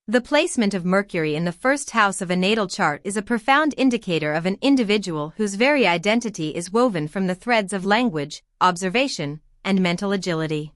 The placement of Mercury in the first house of a natal chart is a profound indicator of an individual whose very identity is woven from the threads of language, observation, and mental agility.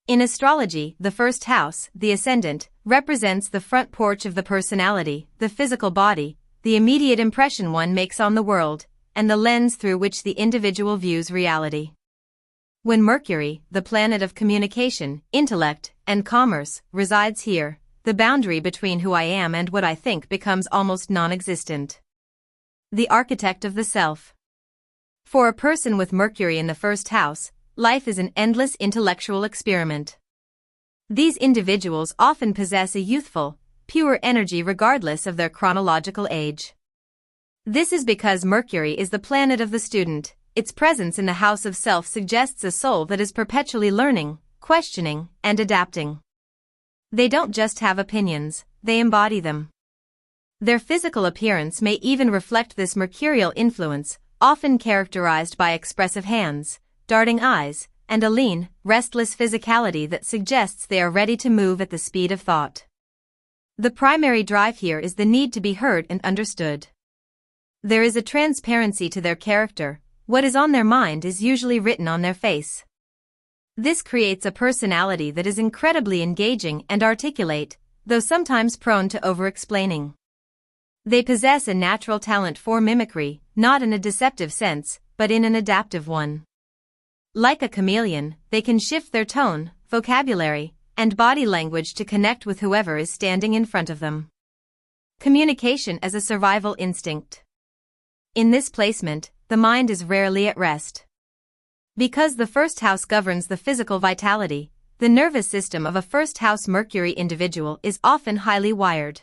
In astrology, the first house, the ascendant, represents the front porch of the personality, the physical body, the immediate impression one makes on the world, and the lens through which the individual views reality. When Mercury, the planet of communication, intellect, and commerce, resides here, the boundary between who I am and what I think becomes almost non-existent. The architect of the self. For a person with Mercury in the first house, life is an endless intellectual experiment. These individuals often possess a youthful, pure energy regardless of their chronological age. This is because Mercury is the planet of the student. Its presence in the house of self suggests a soul that is perpetually learning, questioning, and adapting. They don't just have opinions, they embody them. Their physical appearance may even reflect this mercurial influence, often characterized by expressive hands, darting eyes, and a lean, restless physicality that suggests they are ready to move at the speed of thought. The primary drive here is the need to be heard and understood. There is a transparency to their character. What is on their mind is usually written on their face. This creates a personality that is incredibly engaging and articulate, though sometimes prone to over-explaining. They possess a natural talent for mimicry, not in a deceptive sense, but in an adaptive one. Like a chameleon, they can shift their tone, vocabulary, and body language to connect with whoever is standing in front of them. Communication as a survival instinct. In this placement, the mind is rarely at rest. Because the first house governs the physical vitality, the nervous system of a first house Mercury individual is often highly wired.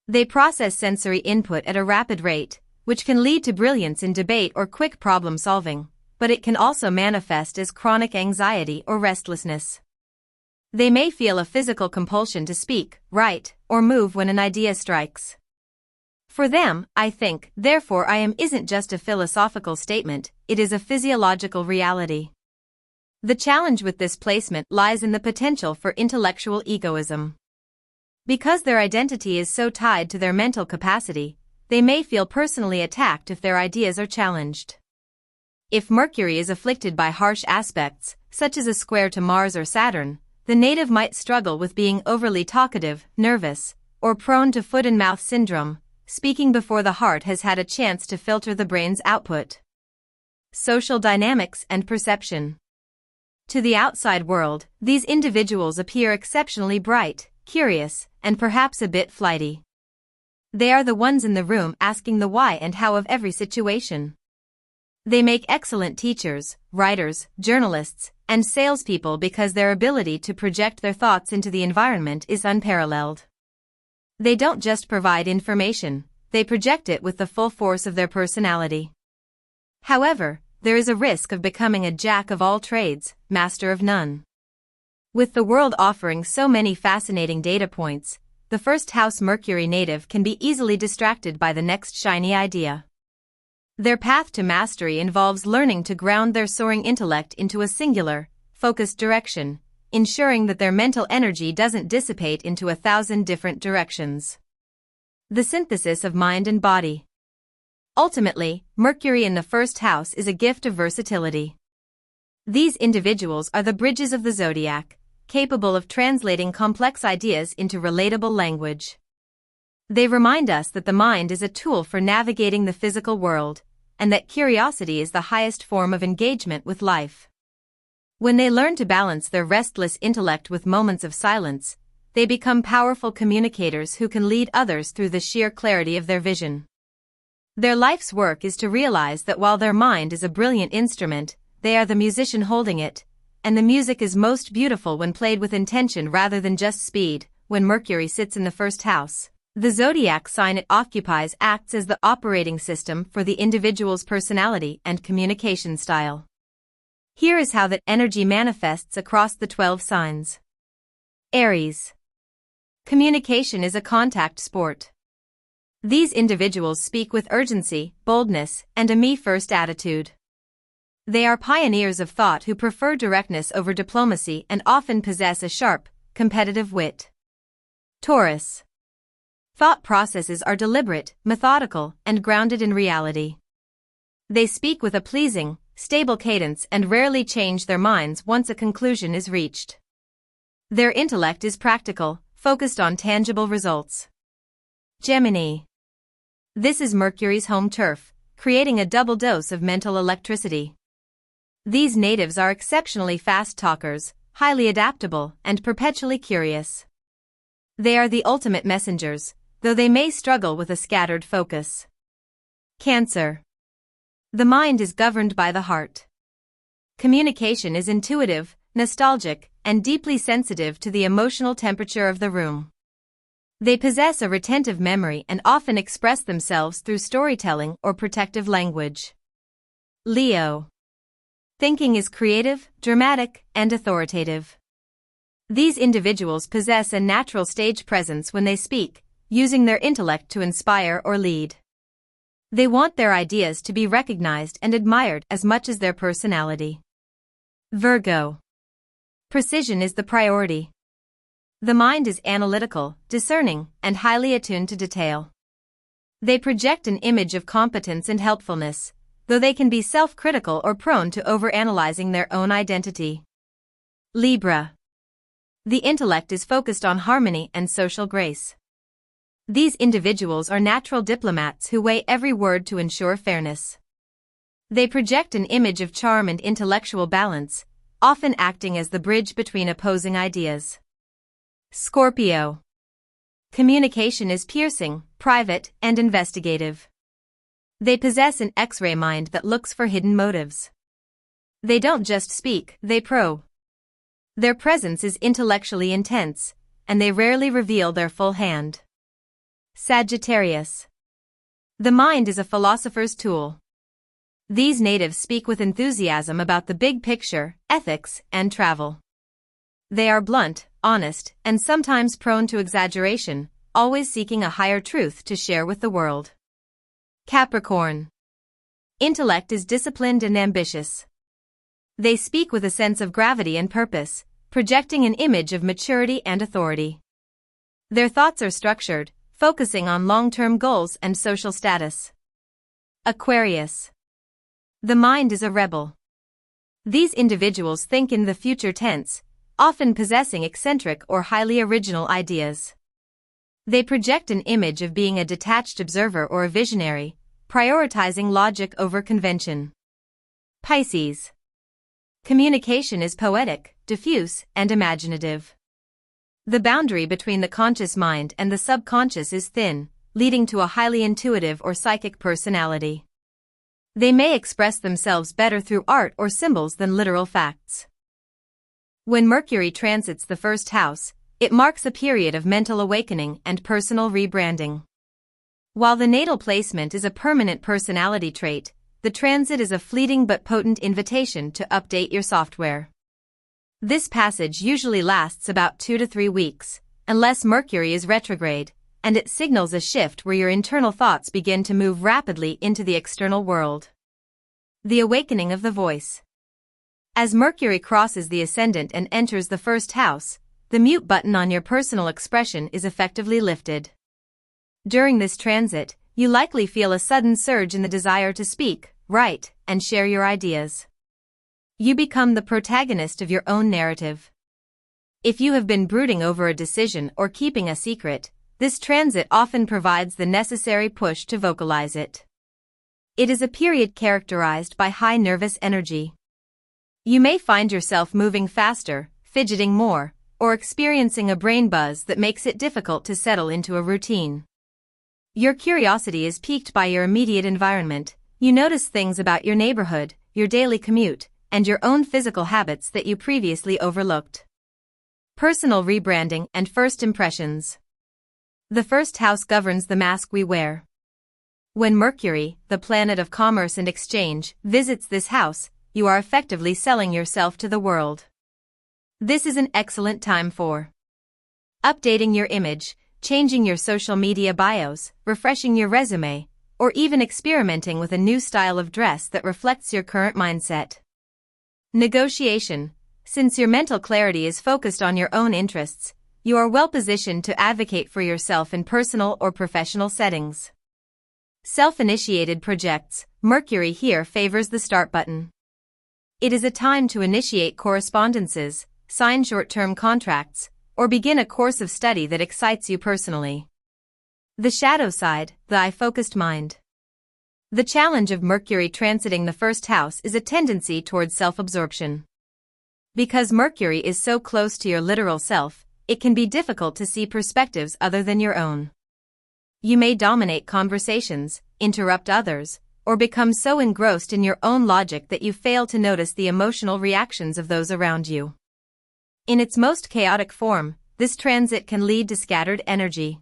They process sensory input at a rapid rate, which can lead to brilliance in debate or quick problem solving, but it can also manifest as chronic anxiety or restlessness. They may feel a physical compulsion to speak, write, or move when an idea strikes. For them, I think, therefore I am isn't just a philosophical statement, it is a physiological reality. The challenge with this placement lies in the potential for intellectual egoism. Because their identity is so tied to their mental capacity, they may feel personally attacked if their ideas are challenged. If Mercury is afflicted by harsh aspects, such as a square to Mars or Saturn, the native might struggle with being overly talkative, nervous, or prone to foot and mouth syndrome. Speaking before the heart has had a chance to filter the brain's output. Social dynamics and perception. To the outside world, these individuals appear exceptionally bright, curious, and perhaps a bit flighty. They are the ones in the room asking the why and how of every situation. They make excellent teachers, writers, journalists, and salespeople because their ability to project their thoughts into the environment is unparalleled. They don't just provide information, they project it with the full force of their personality. However, there is a risk of becoming a jack of all trades, master of none. With the world offering so many fascinating data points, the first house Mercury native can be easily distracted by the next shiny idea. Their path to mastery involves learning to ground their soaring intellect into a singular, focused direction, ensuring that their mental energy doesn't dissipate into 1,000 different directions. The synthesis of mind and body. Ultimately, Mercury in the first house is a gift of versatility. These individuals are the bridges of the zodiac, capable of translating complex ideas into relatable language. They remind us that the mind is a tool for navigating the physical world, and that curiosity is the highest form of engagement with life. When they learn to balance their restless intellect with moments of silence, they become powerful communicators who can lead others through the sheer clarity of their vision. Their life's work is to realize that while their mind is a brilliant instrument, they are the musician holding it, and the music is most beautiful when played with intention rather than just speed. When Mercury sits in the first house, the zodiac sign it occupies acts as the operating system for the individual's personality and communication style. Here is how that energy manifests across the 12 signs. Aries. Communication is a contact sport. These individuals speak with urgency, boldness, and a me-first attitude. They are pioneers of thought who prefer directness over diplomacy and often possess a sharp, competitive wit. Taurus. Thought processes are deliberate, methodical, and grounded in reality. They speak with a pleasing, stable cadence and rarely change their minds once a conclusion is reached. Their intellect is practical, focused on tangible results. Gemini. This is Mercury's home turf, creating a double dose of mental electricity. These natives are exceptionally fast talkers, highly adaptable, and perpetually curious. They are the ultimate messengers, though they may struggle with a scattered focus. Cancer. The mind is governed by the heart. Communication is intuitive, nostalgic, and deeply sensitive to the emotional temperature of the room. They possess a retentive memory and often express themselves through storytelling or protective language. Leo. Thinking is creative, dramatic, and authoritative. These individuals possess a natural stage presence when they speak, using their intellect to inspire or lead. They want their ideas to be recognized and admired as much as their personality. Virgo. Precision is the priority. The mind is analytical, discerning, and highly attuned to detail. They project an image of competence and helpfulness, though they can be self-critical or prone to overanalyzing their own identity. Libra. The intellect is focused on harmony and social grace. These individuals are natural diplomats who weigh every word to ensure fairness. They project an image of charm and intellectual balance, often acting as the bridge between opposing ideas. Scorpio. Communication is piercing, private, and investigative. They possess an X-ray mind that looks for hidden motives. They don't just speak, they probe. Their presence is intellectually intense, and they rarely reveal their full hand. Sagittarius. The mind is a philosopher's tool. These natives speak with enthusiasm about the big picture, ethics, and travel. They are blunt, honest, and sometimes prone to exaggeration, always seeking a higher truth to share with the world. Capricorn. Intellect is disciplined and ambitious. They speak with a sense of gravity and purpose, projecting an image of maturity and authority. Their thoughts are structured, focusing on long-term goals and social status. Aquarius. The mind is a rebel. These individuals think in the future tense, often possessing eccentric or highly original ideas. They project an image of being a detached observer or a visionary, prioritizing logic over convention. Pisces. Communication is poetic, diffuse, and imaginative. The boundary between the conscious mind and the subconscious is thin, leading to a highly intuitive or psychic personality. They may express themselves better through art or symbols than literal facts. When Mercury transits the first house, it marks a period of mental awakening and personal rebranding. While the natal placement is a permanent personality trait, the transit is a fleeting but potent invitation to update your software. This passage usually lasts about 2 to 3 weeks, unless Mercury is retrograde, and it signals a shift where your internal thoughts begin to move rapidly into the external world. The awakening of the voice. As Mercury crosses the ascendant and enters the first house, the mute button on your personal expression is effectively lifted. During this transit, you likely feel a sudden surge in the desire to speak, write, and share your ideas. You become the protagonist of your own narrative. If you have been brooding over a decision or keeping a secret, this transit often provides the necessary push to vocalize it. It is a period characterized by high nervous energy. You may find yourself moving faster, fidgeting more, or experiencing a brain buzz that makes it difficult to settle into a routine. Your curiosity is piqued by your immediate environment. You notice things about your neighborhood, your daily commute, and your own physical habits that you previously overlooked. Personal rebranding and first impressions. The first house governs the mask we wear. When Mercury, the planet of commerce and exchange, visits this house, you are effectively selling yourself to the world. This is an excellent time for updating your image, changing your social media bios, refreshing your resume, or even experimenting with a new style of dress that reflects your current mindset. Negotiation. Since your mental clarity is focused on your own interests, you are well positioned to advocate for yourself in personal or professional settings. Self-initiated projects, Mercury here favors the start button. It is a time to initiate correspondences, sign short-term contracts, or begin a course of study that excites you personally. The shadow side, the I-focused mind. The challenge of Mercury transiting the first house is a tendency towards self-absorption. Because Mercury is so close to your literal self, it can be difficult to see perspectives other than your own. You may dominate conversations, interrupt others, or become so engrossed in your own logic that you fail to notice the emotional reactions of those around you. In its most chaotic form, this transit can lead to scattered energy.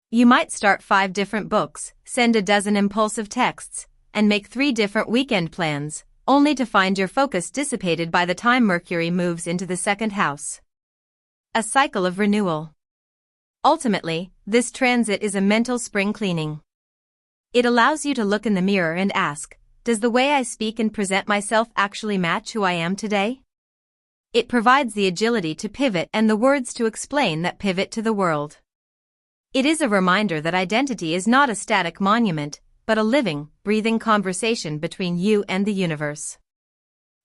You might start 5 different books, send a dozen impulsive texts, and make 3 different weekend plans, only to find your focus dissipated by the time Mercury moves into the second house. A cycle of renewal. Ultimately, this transit is a mental spring cleaning. It allows you to look in the mirror and ask, does the way I speak and present myself actually match who I am today? It provides the agility to pivot and the words to explain that pivot to the world. It is a reminder that identity is not a static monument, but a living, breathing conversation between you and the universe.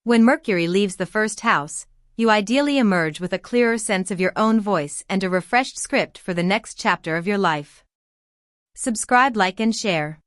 When Mercury leaves the first house, you ideally emerge with a clearer sense of your own voice and a refreshed script for the next chapter of your life. Subscribe, like, and share.